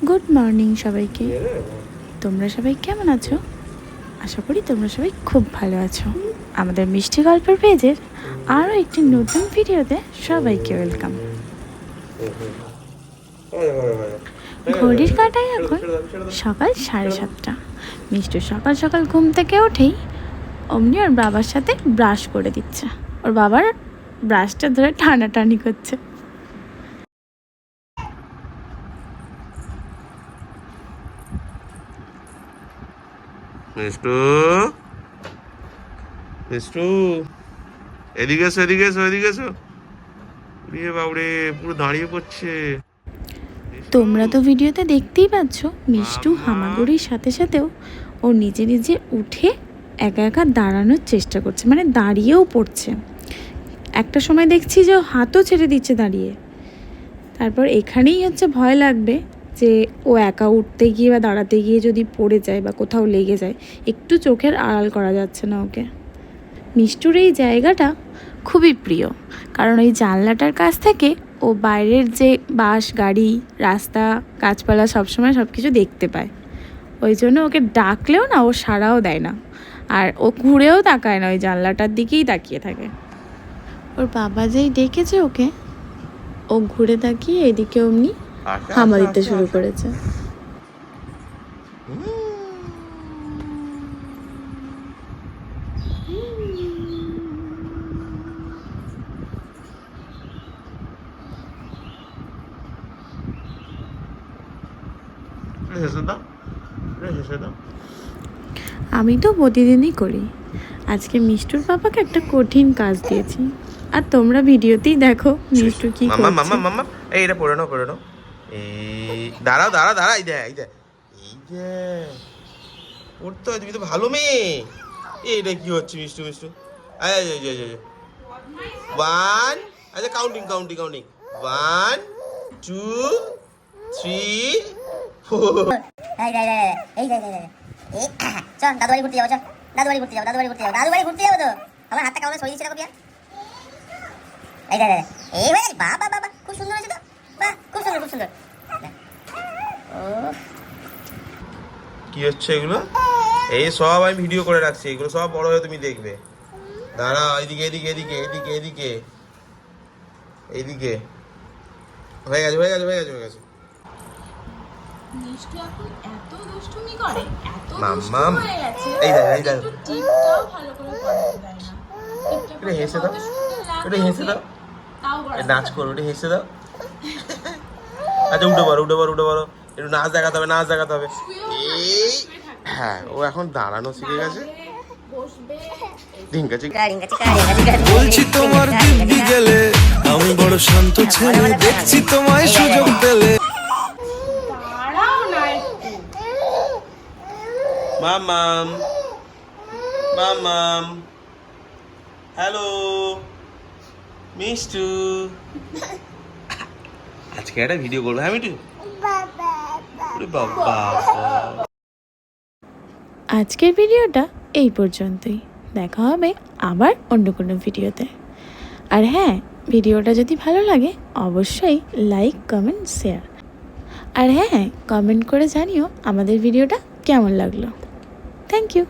Good morning সবাইকে। তোমরা সবাই কেমন আছো? আশা করি তোমরা সবাই খুব ভালো আছো। আমাদের মিষ্টি গল্পের পেজের আরও একটি নতুন ভিডিওতে সবাইকে ওয়েলকাম। ঘড়ির কাঁটায় এখন সকাল 7:30। মিষ্টি সকাল সকাল ঘুম থেকে উঠেই অমনি ওর বাবার সাথে ব্রাশ করে দিচ্ছে। ওর বাবার ব্রাশটা ধরে টানাটানি করছে। মিষ্টু, মিষ্টু, এদিকে এসো, এদিকে এসো, এদিকে এসো। রে বাবরে, পুরো দাঁড়িয়ে পড়ছে। তোমরা তো ভিডিওতে দেখতেই পাচ্ছ, মিষ্টু হামাগুড়ির সাথে সাথেও ও নিজে নিজে উঠে একা একা দাঁড়ানোর চেষ্টা করছে, মানে দাঁড়িয়েও পড়ছে। একটা সময় দেখছি যে ও হাতও ছেড়ে দিচ্ছে দাঁড়িয়ে। তারপর এখানেই হচ্ছে ভয় লাগবে যে ও একা উঠতে গিয়ে বা দাঁড়াতে গিয়ে যদি পড়ে যায় বা কোথাও লেগে যায়। একটু চোখের আড়াল করা যাচ্ছে না ওকে। মিষ্টুর এই জায়গাটা খুবই প্রিয়, কারণ এই জানলাটার কাছ থেকে ও বাইরের যে বাস, গাড়ি, রাস্তা, গাছপালা সবসময় সব কিছু দেখতে পায়। ওই জন্য ওকে ডাকলেও না ও সাড়াও দেয় না, আর ও ঘুরেও তাকায় না, ওই জানলাটার দিকেই তাকিয়ে থাকে। ওর বাবা যেই ডেকেছে ওকে, ও ঘুরে তাকিয়ে এদিকে অমনি হামা দিতে শুরু করেছে। আমি তো প্রতিদিনই করি। আজকে মিষ্টুর বাবাকে একটা কঠিন কাজ দিয়েছি, আর তোমরা ভিডিওতেই দেখো মিষ্টু কি করছে। মামা মামা, এই এটা পড়ে নাও, পড়ে নাও। এই দাঁড়াও, দাঁড়াও, দাঁড়া, এই দে, এই দে, এই দে, পড়তে হয়, তুমি তো ভালো মেয়ে। এইটা কি হচ্ছে মিষ্টু, মিষ্টু? ওয়ান, আচ্ছা, কাউন্টিং কাউন্টিং কাউন্টিং, 1 2 3 4। চল দাদু বাড়ি ঘুরতে যাবো, চল দাদু বাড়ি ঘুরতে যাবো, দাদু বাড়ি ঘুরতে যাবো, দাদু বাড়ি ঘুরতে যাবো। তো আমার হাতটা কেমন সরিয়ে দিচ্ছে কবিয়া। এই দে, এই হয়ে গেছে। বাবা বাবা, খুব সুন্দর হয়েছে তো। বাহ, খুব সুন্দর, খুব সুন্দর। ও কি হচ্ছে এগুলো? এই সব আমি ভিডিও করে রাখছি, এগুলো সব বড় হয়ে তুমি দেখবে। দাঁড়া, এদিকে এদিকে এদিকে এদিকে এদিকে এইদিকে। হয়ে গেছে, হয়ে গেছে, হয়ে গেছে, হয়ে গেছে। মিষ্টু এখন এত দুষ্টুমি করে, এত মাম্মাম, হয়ে গেছে, এই দেখ, এই দেখ, টিপটাও ভালো করে পড়াতে দেয় না। এটা হেসে দাও, এটা হেসে দাও, নাচ করো, এটা হেসে দাও। আচ্ছা, উঠে পারো, উঠে পারো, উঠে পারো। একটু নাচ দেখাতে হবে, নাচ দেখাতে হবে। এই হ্যাঁ, ও এখন দাঁড়ানো শিখে গেছে। বলছি তোমার দিব্যি গেলে আমি বড় শান্ত ছেলে, দেখছি তোমায় সুযোগ পেলে। মামাম, মামাম, হ্যালো মিষ্টু, আজকে একটা ভিডিও করবো। হ্যাঁ মিটু, বাবা। আজকের ভিডিওটা এই পর্যন্তই। দেখা হবে আবার অন্য কোনো ভিডিওতে। আর হ্যাঁ, ভিডিওটা যদি ভালো লাগে অবশ্যই লাইক, কমেন্ট, শেয়ার। আর হ্যাঁ, কমেন্ট করে জানিও আমাদের ভিডিওটা কেমন লাগলো। Thank you.